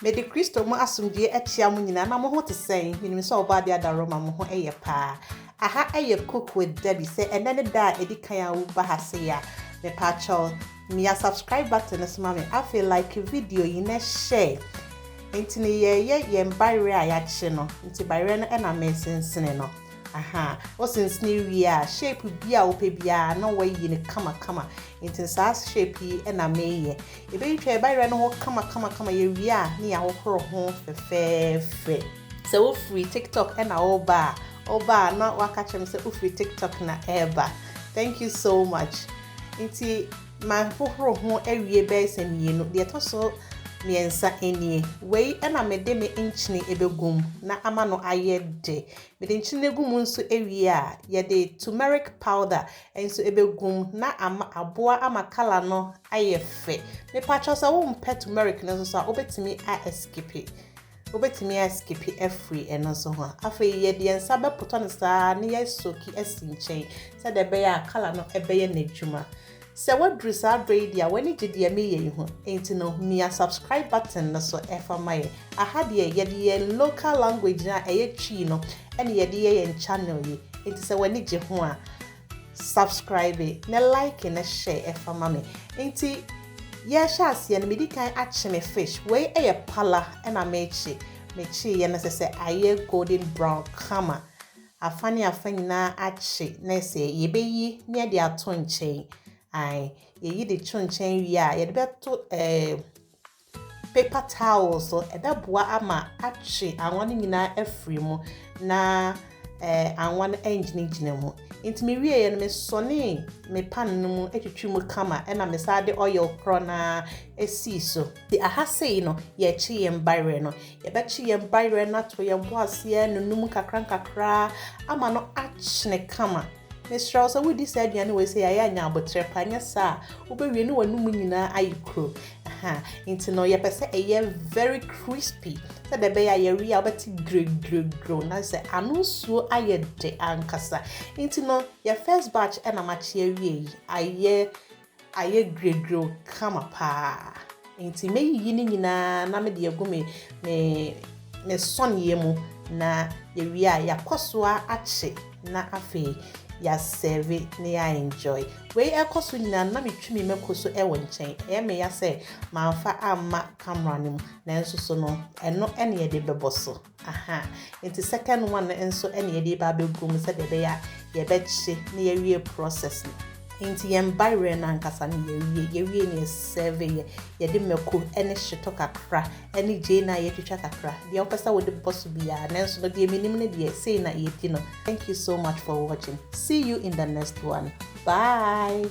Me de Christo mo asumdie etia mo nyina na mo ho te sen minim so oba de adaroma mo ho eye pa aha eye cook with Debbie say enene da edi kan a wo ba ha se ya me patcho me subscribe button so ma me I feel like video yi na share enti ne ye mbare a ya che no enti bare no na me sensene no aha o sensene wi a shape bia wo pe bia na wa yi ne kama enti sa shape yi na me ye e be twa bare no ho kama ye wi a ne ya hohoro ho fefefe so wo free TikTok na oba na waka chem say wo free TikTok na eba thank you so much enti ma hohoro ho awie be samienu de to so miensa enie wei na mede me inchini ebegum na ama no ayede me de inchini egum nso ewie a ye de turmeric powder enso ebegum na ama aboa ama kala no ayefe me patcho so wo mpe turmeric no so obetimi a skipi every eno so ho afa ye de ensa be poto no sa ne ye soki asinchen se de be ya kala no ebe ye n'adwuma. So what dress our braid when it did me ain't no me a subscribe button so ever my I had ye local language na chino and ye and channel ye it is a when it subscribe it na like and a share ever mammy ain't it ye shall see and me can actually fish way a pala and I made she and as I say I golden brown kama a funny na achi na say ye be ye near the aton chain ye the chonchen wi a ye de beto paper towels so e da boa ama ache anwan nyina afri mu na anwan engine mu ntimi wie ye no me sone me pan no mu etwetwe mu kama e na me sade oil kro na esi so the aha sei no ye chi ye mbare no ye be chi ye mbare na to ye boase ye nunum kakra ama no achne kama Mr. So we decide we say I anya abotre panya sa obewie no wanum nyina ayikro aha into no ye pese very crispy so the be ya wi abati gro na say anu suo ayede ankasa into no your first batch na machi awie aye gro kama pa into me yi ni nyina na me de agu me son ye mu na ye wi a yakosoa ache na afi ya serve ne ya enjoy we ekoso nyina na metwimi mekoso ewo nchen me ya say manfa amma camera nim na enso so no eno ene ye de beboso aha enti second one enso ene ye de ba begum se de be ya ye bechi ne ye wie process enti ye mbare na nkasa ne ye wie ne serve ye de meko ene hyeto kakra ene je na ye twitwa kakra de opesa wo de boso bia na enso no de minim ne de say na ye ti no. Thank you so much for watching. See you in the next one. Bye.